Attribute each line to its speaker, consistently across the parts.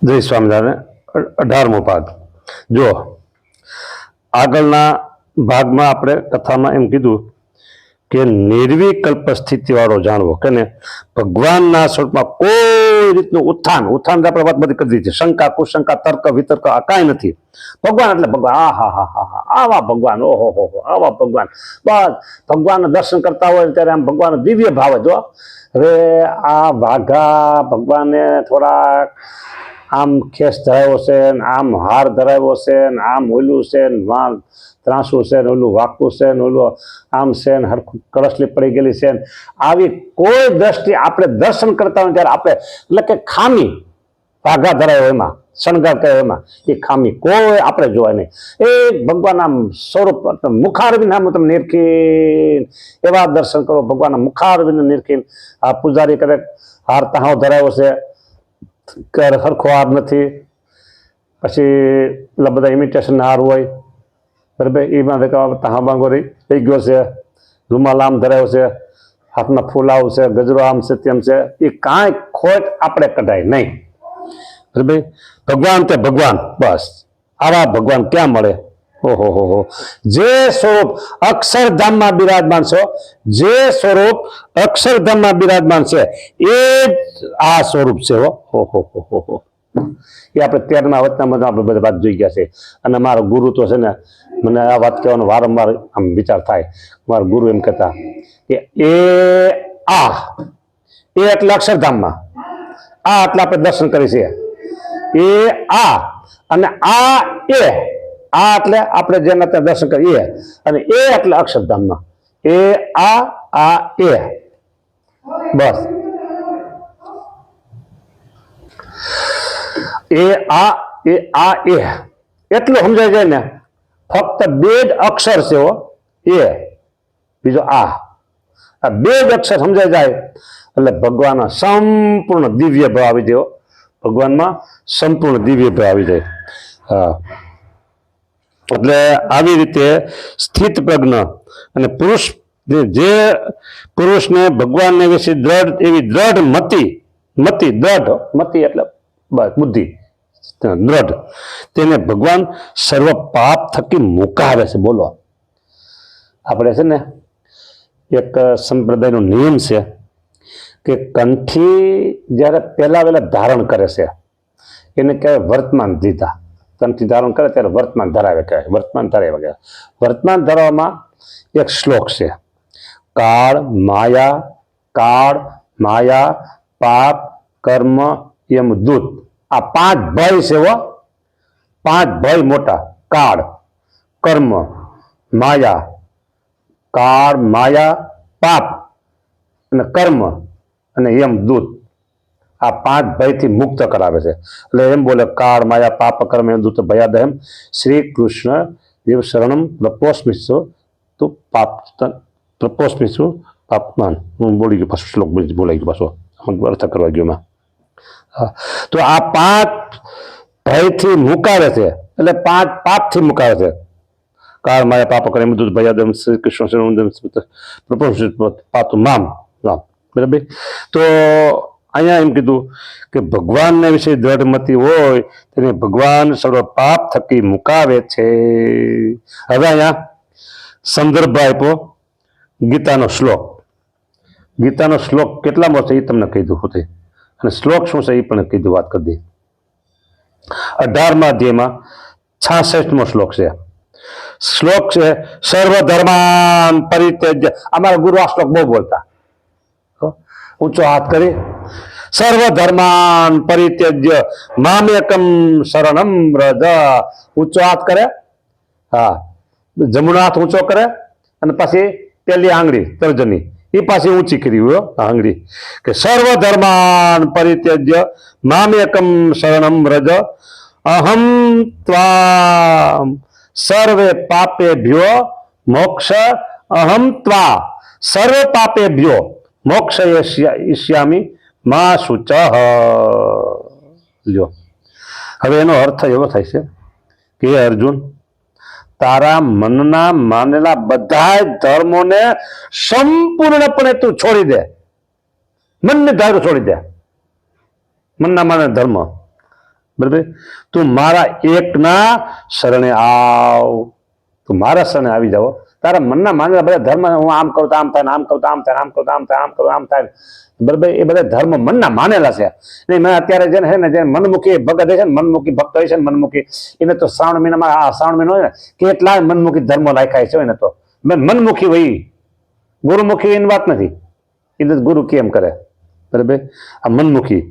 Speaker 1: જય સ્વામિનારાયણ 18મો ભાગ જો આગળના ભાગમાં આપણે કથામાં એમ કીધું કે નિર્વિકલ્પ સ્થિતિ વાળો જાણવો કે ને ભગવાનના સ્વરૂપમાં કોઈ રીતનું ઉત્થાન આપણે વાત બધી કરી દીધી છે. શંકા કુશંકા તર્ક વિતર્ક આ કાંઈ નથી. ભગવાન એટલે ભગવાન. આ હા હા હા હા આવા ભગવાન, ઓહો હો આવા ભગવાન. બસ ભગવાનના દર્શન કરતા હોય ત્યારે આમ ભગવાન દિવ્ય ભાવે. જો હવે આ વાઘા ભગવાને થોડાક આમ ખેસ ધરાવ્યો છે ને આમ હાર ધરાવ્યો છે ને આમ ઓલું છે ને ત્રાસું છે ને ઓલું વાકું છે ને ઓલું આમ છે ને હરખું કળશલી પડી ગયેલી છે ને આવી કોઈ દ્રષ્ટિ આપણે દર્શન કરતા હોય ત્યારે આપણે એટલે કે ખામી વાઘા ધરાયો એમાં શણગાર કર્યો એમાં એ ખામી કોઈ આપણે જોવાય નહીં. એ ભગવાન આમ સ્વરૂપ મુખારવિંદ આમ તમે નિરખીન એવા દર્શન કરો. ભગવાનના મુખારવિંદ નિરખીન આ પૂજારી કરે હાર તાહાવ ધરાવ્યો છે સરખો હાર નથી. પછી પેલા બધા ઇમિટેશન હાર હોય બરાબર એમાં તાહાબાંગો રહી ગયો છે. રૂમાલ આમ ધરાવ્યો છે, હાથમાં ફૂલ આવું છે, ગજરો આમ છે તેમ છે. એ કાંઈ ખોટ આપણે કઢાય નહીં બરાબર. ભગવાન તે ભગવાન બસ. આવા ભગવાન ક્યાં મળે? ઓહો હો જે સ્વરૂપ અક્ષરધામમાં બિરાજમાન છો, જે સ્વરૂપ અક્ષરધામમાં બિરાજમાન છે એ જ આ સ્વરૂપ છે. ઓહો હો એ આપણે 13મા વચનામાં આપણે બધા વાત જોઈ ગયા છે. અને મારો ગુરુ તો છે ને મને આ વાત કહેવાનો વારંવાર આમ વિચાર થાય. મારા ગુરુ એમ કહેતા કે એ એટલે અક્ષરધામમાં આ એટલે આપણે દર્શન કરી છે. એ આ અને આ એટલે આપણે જેના ત્યાં દર્શન કરીએ અને એ એટલે અક્ષરધામમાં એ એ બસ. એ એટલું સમજાય જાય ને. ફક્ત બે જ અક્ષર છે એ બીજો આ બે જ અક્ષર સમજાય જાય એટલે ભગવાનના સંપૂર્ણ દિવ્ય ભાવ આવી જાય. ભગવાનમાં સંપૂર્ણ દિવ્ય ભાવ આવી જાય. હા એટલે આવી રીતે સ્થિત પ્રજ્ઞ અને પુરુષ જે પુરુષને ભગવાનને વિશે દ્રઢ મતિ એટલે બુદ્ધિ દ્રઢ તેને ભગવાન સર્વ પાપ થકી મુકાવે છે. બોલો આપણે છે ને એક સંપ્રદાયનો નિયમ છે કે કંઠી જ્યારે પહેલા વહેલા ધારણ કરે છે એને કહેવાય વર્તમાન દીધા. કંઠી ધારણ કરે ત્યારે વર્તમાન ધરાવે કહેવાય. વર્તમાન ધરાવે કહેવાય. વર્તમાન ધરાવવામાં એક શ્લોક છે. કાળ માયા પાપ કર્મ યમ દૂત. આ 5 ભય છે. 5 ભય મોટા. કાળ માયા પાપ અને કર્મ અને યમ દૂત. આ 5 ભયથી મુક્ત કરાવે છે. એટલે એમ બોલે કાળ માયા પાપ કર્મ યમ દૂત ભયાદહમ શ્રી કૃષ્ણ દેવ શરણમ પ્રપોસ્મિશું તું પાપમાન. હું બોલી ગયો પાછો શ્લોક બોલાઈ ગયો પાછો અર્થ કરવા ગયો એમાં. તો આ 5 ભયથી મુકાવે છે એટલે 5 પાપથી મુકાવે છે. કાળ માયા પાપ કરે દૂત ભયાદમ શ્રી કૃષ્ણ પાતું મામ બરાબર. તો અહીંયા એમ કીધું કે ભગવાનને વિશે દ્રઢમતિ હોય તેને ભગવાન સર્વ પાપ થકી મુકાવે છે. હવે અહીંયા સંદર્ભ આપ્યો ગીતાનો શ્લોક. ગીતાનો શ્લોક કેટલામો છે એ તમને કહી દઉં હતી અને શ્લોક શું છે એ પણ કીધું વાત કરી દી. 18મા અધ્યાયમાં 66મો શ્લોક છે. શ્લોક છે સર્વધર્માન પરિત્યજ્ય. અમારા ગુરુ આ શ્લોક બહુ બોલતા. ઊંચો હાથ કરી સર્વધર્માન પરિત્યજ્ય મામેકમ શરણમ વ્રજ. ઊંચો હાથ કરે. હા જમણો હાથ ઊંચો કરે અને પછી પેલી આંગળી તર્જની એ પાછી ઊંચી કરી આંગળી કે સર્વધર્માન પરિત્યજ્ય મામેકમ શરણમ વ્રજ અહમ ત્વામ સર્વે પાપેભ્યો મોક્ષ અહમ ત્વા સર્વે પાપેભ્યો મોક્ષયિષ્યામિ મા શુચ. લ્યો હવે એનો અર્થ એવો થાય છે કે અર્જુન તારા મનના માનેલા બધા ધર્મોને સંપૂર્ણપણે તું છોડી દે. મનને ધારું છોડી દે. મનના માને ધર્મ બરાબર. તું મારા એકના શરણે આવ, તું મારા શરણે આવી જાઓ. તારા મનના માનેલા બધા ધર્મ, હું આમ કરું તો આમ થાય, આમ કરું તો આમ થાય, આમ કરું તો આમ થાય, આમ કરું આમ થાય, બરાબર. એ બધા ધર્મ મનના માનેલા છે. નહીં મેં અત્યારે જે છે ને, જે મનમુખી ભગત છે ને, મનમુખી ભક્ત હોય છે ને, મનમુખી, એને તો શ્રાવણ મહિનામાં, આ શ્રાવણ મહિનો હોય ને, કેટલા મનમુખી ધર્મો રાખાય છે. એને તો મનમુખી હોય, ગુરુમુખી એની વાત નથી. એ તો ગુરુ કેમ કરે, બરાબર. આ મનમુખી,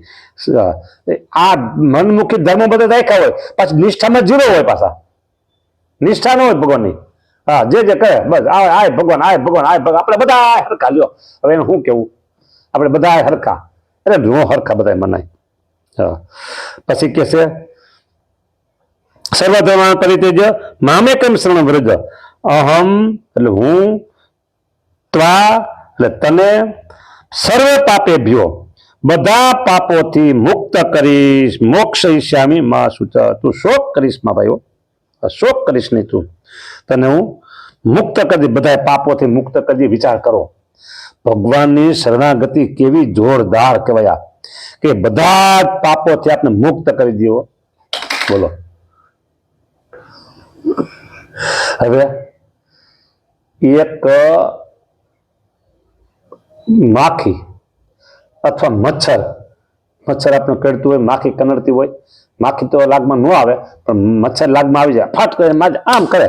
Speaker 1: આ મનમુખી ધર્મો બધા રાખ્યા હોય, પાછું નિષ્ઠામાં જીરો હોય, પાછા નિષ્ઠા ન હોય ભગવાનની. હા, જે કરે બસ આય ભગવાન, આય ભગવાન, આય ભગવાન. આપણે બધા હરખા લ્યો. હવે એનું શું કેવું, આપણે બધા હરખા, એટલે નો હરખા બધા મનાય. હા, પછી કે છે સર્વધર્માન પરિત્યજ મામેકમ શરણં વ્રજ. અહમ એટલે હું, ત્વા એટલે તને, સર્વ પાપેભ્યો બધા પાપોથી મુક્ત કરીશ, મોક્ષયિષ્યામિ મા શુચ. તું શોક કરીશ માં ભાઈઓ, શોક કરીશ નહીં તું, તને હું મુક્ત કરી, બધા પાપોથી મુક્ત કરી. વિચાર કરો, ભગવાનની શરણાગતિ કેવી જોરદાર કહેવાય, કે બધા જ પાપોથી આપણે મુક્ત કરી દો. બોલો. હવે એક માખી અથવા મચ્છર, મચ્છર આપણે કરતું હોય, માખી કનડતી હોય. માખી તો લાગમાં ન આવે, પણ મચ્છર લાગમાં આવી જાય, ફાટ કરે, આમ કરે,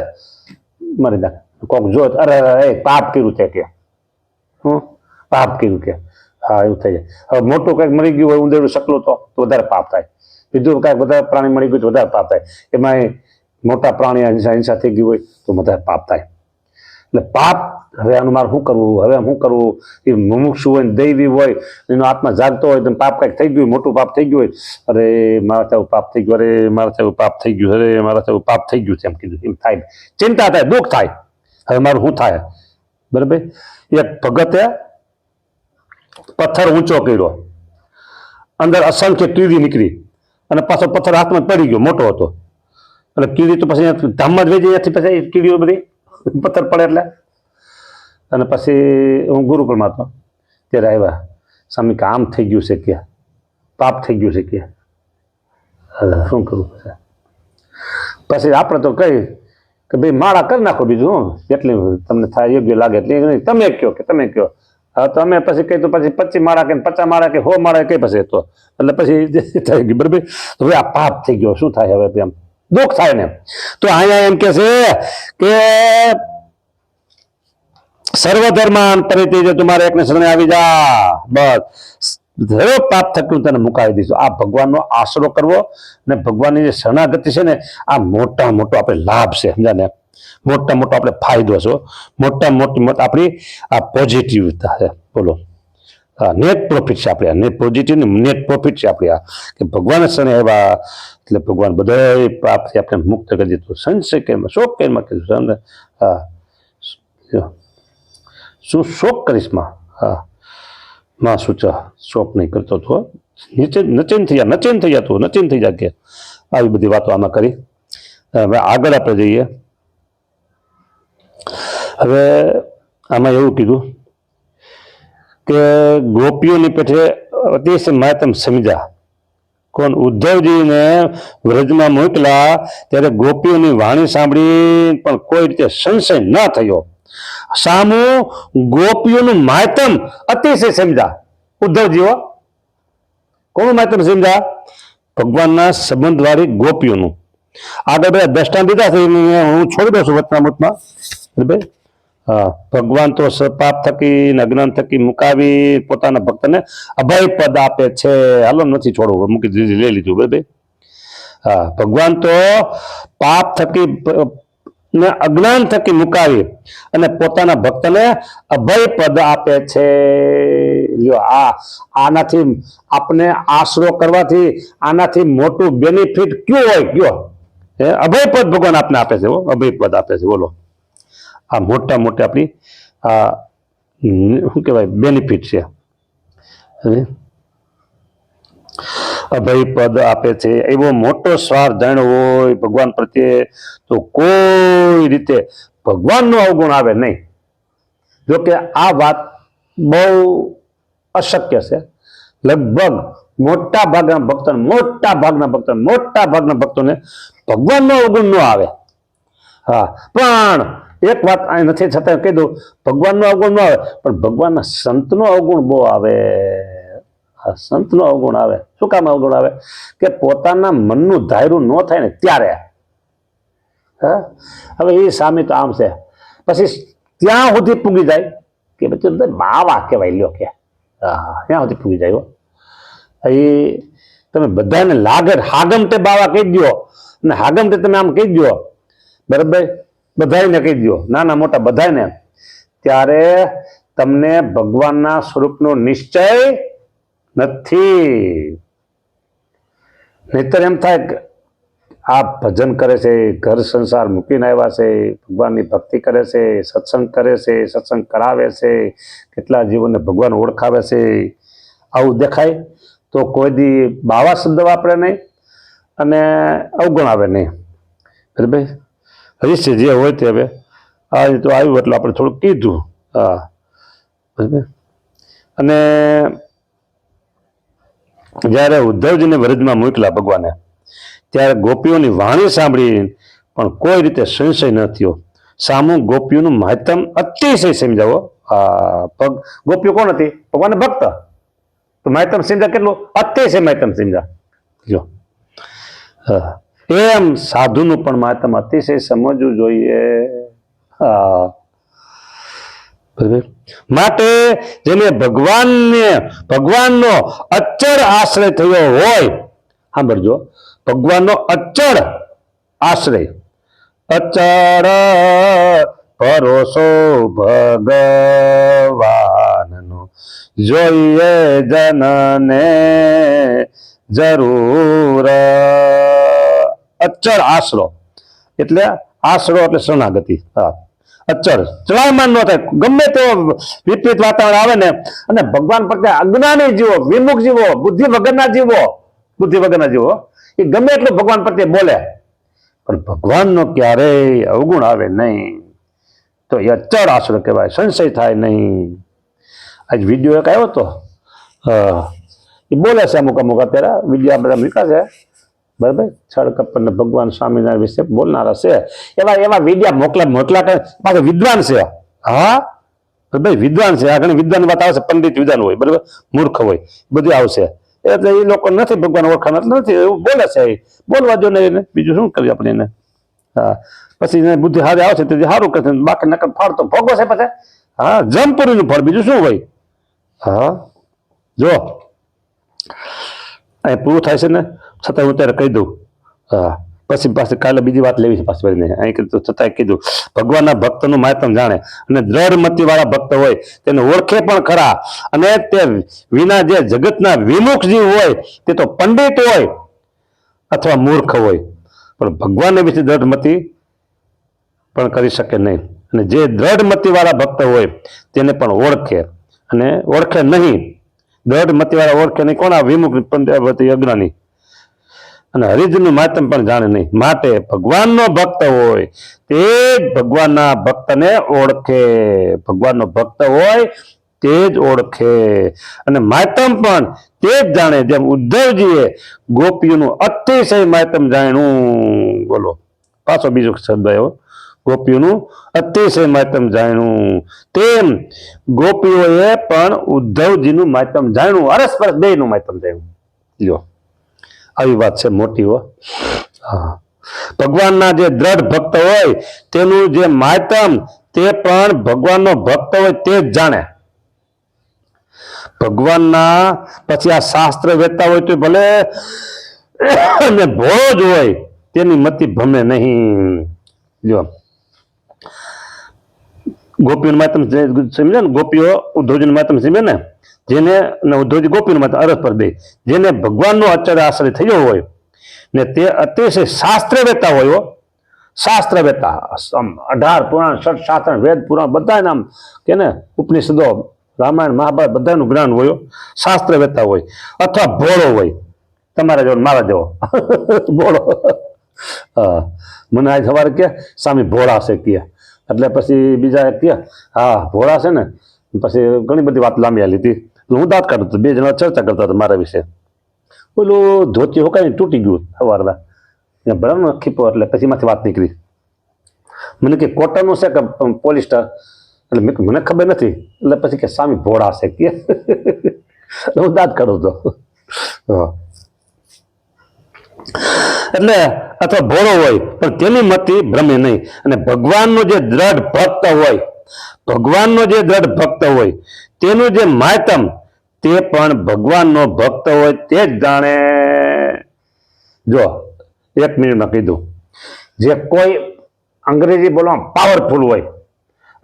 Speaker 1: મરી જાય. કોક જો અરે એ પાપ કર્યું છે કે, હું પાપ કર્યું કે, હા એવું થઈ જાય. હવે મોટું કંઈક મરી ગયું હોય, ઉંદરડું શકલું તો વધારે પાપ થાય. બીજું કાંઈક વધારે પ્રાણી મરી ગયું તો વધારે પાપ થાય. એમાં મોટા પ્રાણી હિંસા થઈ ગઈ હોય તો વધારે પાપ થાય. એટલે પાપ, હવે આનું મારે શું કરવું, હવે શું કરવું? એ મુમુક્ષુ હોય, દૈવી હોય, એનો આત્મા જાગતો હોય, તો પાપ કંઈક થઈ ગયું, મોટું પાપ થઈ ગયું હોય, અરે મારા એવું પાપ થઈ ગયું, અરે મારા એવું પાપ થઈ ગયું, અરે મારા એવું પાપ થઈ ગયું છે, એમ કીધું. એમ થાય, ચિંતા થાય, દુઃખ થાય. હવે મારું શું થાય, બરાબર. એક ભગતે પથ્થર ઊંચો કર્યો, અંદર અસંખ્ય કીડી નીકળી, અને પાછો પથ્થર હાથમાં પડી ગયો, મોટો હતો. એટલે કીડી તો પછી ધામમાં જ વેચી, ત્યાંથી પછી કીડીઓ બધી પથ્થર પડે એટલે. અને પછી હું ગુરુ પરમાત્મા ત્યારે આવ્યા, સ્વામી કે આમ થઈ ગયું છે, કે પાપ થઈ ગયું છે, કે શું કરવું? પછી આપણે તો કહી કે ભાઈ માળા કરી નાખો, બીજું હું, જેટલી તમને થાય યોગ્ય લાગે એટલે. તમે કહો કે તમે કહો. હા, તો અમે પછી કહી, તો પછી 25 માળા કે 50 માળા કે 100 માળા કઈ પછી તો, એટલે પછી થઈ ગયું, બરાબર. તો હવે આ પાપ થઈ ગયો, શું થાય હવે? એમ દુઃખ થાય ને. તો અહીંયા એમ કે છે કે સર્વધર્માન પરિત્યજ તમારે એકને શરણે આવી જા, બસ દરેક પાપ થકી તને મુકાવી દઈશું. આ ભગવાનનો આશરો કરવો ને ભગવાનની જે શરણાગતિ છે ને, આ મોટા મોટો આપણે લાભ છે, સમજાને? મોટા મોટો આપણે ફાયદો છે, મોટા મોટી આપણી આ પોઝિટિવતા છે. બોલો, નેટ પ્રોફિટ છે આપણે, નેટ પોઝિટિવ ને નેટ પ્રોફિટ છે આપણે આ, કે ભગવાન શરણે આવ્યા એટલે ભગવાન બધા પાપથી આપણે મુક્ત કરી દીધું. સંશય કેમાં, શોક કેમાં કીધું, હા શું શોક કરીશ માં? હા, માં શું શોક નહીં કરતો તો નચેન થઈ જા, નચેન થઈ જતું, નચેન થઈ જાય, કે આવી બધી વાતો આમાં કરી. હવે આગળ આપણે જઈએ. હવે આમાં એવું કીધું કે ગોપીઓની પેઠે અતિશય માતમ સમજા. કોણ? ઉદ્ધવજીને વ્રજમાં મોકલા ત્યારે ગોપીઓની વાણી સાંભળી પણ કોઈ રીતે સંશય ન થયો. સામું ગોપીઓનું માતમ અતિશય સમજા ઉદ્ધવજીઓ. કોનું માતમ સમજા? ભગવાનના સંબંધ વાળી ગોપીઓનું. આગળ બધા દ્રષ્ટાંત દીધા છે, હું છોડી દઉં છું વચનામૃતમાં, બરાબર. હા, ભગવાન તો પાપ થકી અજ્ઞાન થકી મુકાવી પોતાના ભક્તને અભય પદ આપે છે. હાલો, નથી છોડવું, મૂકી લઈ લીધું, બરાબર. હા, ભગવાન તો પાપ થકી ને અજ્ઞાન થકી મુકાવી અને પોતાના ભક્તને અભય પદ આપે છે. લ્યો, આનાથી આપણે આશરો કરવાથી આનાથી મોટું બેનિફિટ કયું હોય? કયો? અભય પદ ભગવાન આપને આપે છે, અભય પદ આપે છે. બોલો, આ મોટા મોટા આપણી આ શું કહેવાય બેનિફિટ છે. અભય પદ આપે છે. એવો મોટો સ્વાર્થ જાણ્યો હોય ભગવાન પ્રત્યે તો કોઈ રીતે ભગવાનનો અવગુણ આવે નહીં. જોકે આ વાત બહુ અશક્ય છે. લગભગ મોટા ભાગના ભક્તોને ભગવાનનો અવગુણ ન આવે. હા, પણ એક વાત અહીં નથી છતાં કહી દઉં, ભગવાનનો અવગુણ ન આવે પણ ભગવાનના સંતનો અવગુણ બહુ આવે. સંતનો અવગુણ આવે. શું કામ અવગુણ આવે? કે પોતાના મનનું ધાર્યું ન થાય ને ત્યારે. હા, હવે એ સામે તો આમ છે, પછી ત્યાં સુધી પૂગી જાય કે પછી બાવા કહેવાય લ્યો કે ત્યાં સુધી પૂગી જાય. એ તમે બધાને લાગે હાગમટે બાવા કહી દો અને હાગમટે તમે આમ કહી દો, બરાબર, બધાને કહી દો, નાના મોટા બધાને, ત્યારે તમને ભગવાનના સ્વરૂપનો નિશ્ચય નથી. નહીતર એમ થાય કે આ ભજન કરે છે, ઘર સંસાર મૂકીને આવ્યા છે, ભગવાનની ભક્તિ કરે છે, સત્સંગ કરે છે, સત્સંગ કરાવે છે, કેટલા જીવોને ભગવાન ઓળખાવે છે, આવું દેખાય તો કોઈ દી બાવા શબ્દ વાપરે નહીં અને અવગુણ આવે નહીં. બરાબર, હરીશ જે હોય તે હવે આ તો આવ્યું એટલે આપણે થોડુંક કીધું. હા, બરાબર. અને જ્યારે ઉદ્ધવજીને વ્રજમાં મોકલા ભગવાને, ત્યારે ગોપીઓની વાણી સાંભળી પણ કોઈ રીતે સંશય ન થયો. સામું ગોપીઓનું મહત્તમ અતિશય સમજાવો. ગોપીઓ કોણ હતી? ભગવાન ભક્ત. તો મહત્તમ સમજા કેટલું? અતિશય મહત્તમ સમજા. જો એમ સાધુનું પણ મહત્તમ અતિશય સમજવું જોઈએ. માટે જેને ભગવાનનો અચળ આશ્રય થયો હોય, સાંભળજો, ભગવાનનો અચળ આશ્રય, અચળ ભરોસો ભગવાનનો, જોઈએ જનને જરૂર. અચળ આશરો એટલે શરણાગતિ. હા, અચળ, ચલાયમાન ન થાય. ગમે તેવો વિપરીત વાતાવરણ આવે ને, અને ભગવાન પ્રત્યે અજ્ઞાની જીવો, વિમુખ જીવો, બુદ્ધિ વગરના જીવો, એ ગમે એટલું ભગવાન પ્રત્યે બોલે પણ ભગવાનનો ક્યારેય અવગુણ આવે નહીં. તો એ અચળ આશરો કહેવાય, સંશય થાય નહીં. આજ વિડીયો એક આવ્યો હતો, એ બોલે છે અમુક અત્યારે વિડીયો બધા મૂક્યા છે, બરાબર, છળ કપટ ને ભગવાન સ્વામિનારાયણ વિશે બોલનારા છે, એવા વિડીયા મોકલા પાછા વિદ્વાન છે. હા ભાઈ, વિદ્વાન છે. આ ઘણી વિદ્વાન વાત આવશે, પંડિત વિદ્વાન હોય, બરાબર, મૂર્ખ હોય, બધું આવશે. એટલે એ લોકો નથી ભગવાન ઓળખાણ નથી, એવું બોલે છે. બોલવા જો ને એને, બીજું શું કરીએ આપણે એને. હા, પછી એને બુદ્ધિ હારે આવશે તો સારું કરશે, બાકી નકર ફળ તો ભોગવો છે પછી. હા, જમપુરીનું ફળ, બીજું શું હોય. હા, જો અહીં પૂરું થાય છે ને, છતાં હું ત્યારે કહી દઉં. હા, પછી કાલે બીજી વાત લેવી છે પાછી અહીં કીધું, છતાં કીધું ભગવાનના ભક્તનું મહત્તમ જાણે અને દ્રઢ મતિ વાળા ભક્ત હોય તેને ઓળખે પણ ખરા. અને તે વિના જે જગતના વિમુખ જીવ હોય તે તો પંડિત હોય અથવા મૂર્ખ હોય, પણ ભગવાનને વિશે દ્રઢ મતિ પણ કરી શકે નહીં. અને જે દ્રઢ મતિ વાળા ભક્ત હોય તેને પણ ઓળખે અને ઓળખે નહીં. દ્રઢ મતિ વાળા ઓળખે નહીં કોણ? વિમુખ અજ્ઞાની. અને હરિજનનું મહત્તમ પણ જાણે નહીં. માટે ભગવાનનો ભક્ત હોય તે જ ભગવાનના ભક્તને ઓળખે. ભગવાનનો ભક્ત હોય તે જ ઓળખે અને મહત્તમ પણ તે જ જાણે. જેમ ઉદ્ધવજીએ ગોપીઓનું અતિશય મહત્તમ જાણ્યું. બોલો, પાછો બીજો શબ્દ આવ્યો, ગોપીઓનું અતિશય મહત્તમ જાણ્યું. તેમ ગોપીઓએ પણ ઉદ્ધવજીનું મહત્તમ જાણ્યું. અરસપરસ બેયનું મહત્તમ જાણ્યું. લ્યો, આવી વાત છે મોટી હો. હા, ભગવાનના જે દ્રઢ ભક્ત હોય તેનું જે મહત્તમ તે પણ ભગવાનનો ભક્ત હોય તે જ જાણે. ભગવાનના પછી આ શાસ્ત્ર વેચતા હોય તો ભલે અને ભોળો જ હોય તેની મતિ ભમે નહીં. જો ગોપીનું મહત્તમ સમજે ને, ગોપીઓ ઉદ્ધવજીનું મહત્તમ સમજે ને, જેને ઉદ્ધવજી ગોપીનું મહત્તમ અરસપર બે, જેને ભગવાનનો અચળ આશ્રય થયો હોય ને તે અતિશય શાસ્ત્ર વેતા હોય. શાસ્ત્ર વેતા 18 પુરાણ, 6 શાસ્ત્ર, વેદ પુરાણ બધા નામ કે ને, ઉપનિષદો, રામાયણ, મહાભારત બધાનું જ્ઞાન હોય. શાસ્ત્ર વેતા હોય અથવા ભોળો હોય, તમારા જેવો મારા જેવો ભોળો. મને આજ સવારે કે સ્વામી ભોળા છે કે, એટલે પછી બીજા કે હા ભોળા છે ને, પછી ઘણી બધી વાત લાંબી લીધી. હું દાંત કાઢતો, બે જણા ચર્ચા કરતા હતા મારા વિશે. પેલું ધોતી હોકાઈને તૂટી ગયું સવારના બરાબર ખીપો એટલે પછી માંથી વાત નીકળી. મને કે કોટનનું છે કે પોલિસ્ટર, એટલે મને ખબર નથી, એટલે પછી કે સામી ભોળા છે કે હું દાદ કરું તો એટલે અથવા ભોળો હોય પણ તેની મતિ ભ્રમે નહીં. અને ભગવાનનો જે દ્રઢ ભક્ત હોય, ભગવાનનો જે દ્રઢ ભક્ત હોય તેનું જે માતમ તે પણ ભગવાનનો ભક્ત હોય તે જ જાણે. જો 1 મિનિટમાં કીધું, જે કોઈ અંગ્રેજી બોલવામાં પાવરફુલ હોય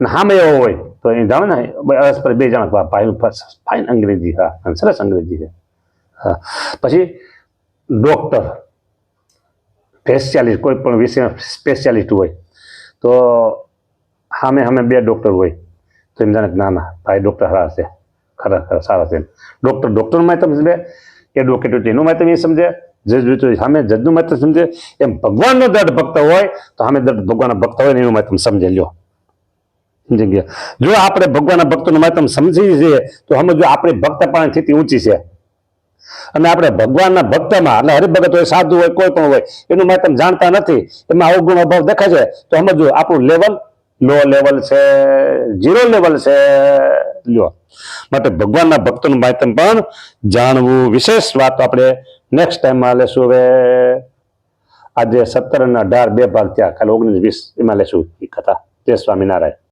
Speaker 1: અને સામે એવો હોય તો એ જાણે ને પરસ્પર બે જણા ફાઇન અંગ્રેજી, હા સરસ અંગ્રેજી છે. હા પછી ડોક્ટર સ્પેશિયાલિસ્ટ, કોઈ પણ વિષયમાં સ્પેશિયાલિસ્ટ હોય તો સામે 2 ડોક્ટર હોય તો એમ જાણે ના ના ભાઈ ડોક્ટર સારા છે, ખરેખર સારા છે. ડોક્ટરનું માહિતી સમજે, એડવોકેટ એનું માહિતી સમજે, જજ સામે જજનું માહિતી સમજે. એમ ભગવાનનો દ્રઢ ભક્ત હોય તો સામે ભગવાનના ભક્ત હોય ને એનું માહિતી સમજે. લ્યો સમજી ગયા. જો આપણે ભગવાનના ભક્તોનું માહિતી સમજી છીએ તો સમજો આપણી ભક્તપણાની સ્થિતિ ઊંચી છે. અને આપણે ભગવાનના ભક્તમાં એટલે હરિભગત હોય, સાધુ હોય, કોઈ પણ હોય એનું માહિતી જાણતા નથી, એમાં અવગુણ અભાવ દેખાય છે તો સમજો આપણું લેવલ લો લેવલ છે, 0 લેવલ છે. લ્યો માટે ભગવાનના ભક્તોનું માહિતી પણ જાણવું. વિશેષ વાત આપણે નેક્સ્ટ ટાઈમમાં લેશું. હવે આજે 17 અને 18 2 ભાગ થયા, કાલે 19 20 એમાં લેશું એ કથા. જય સ્વામિનારાયણ.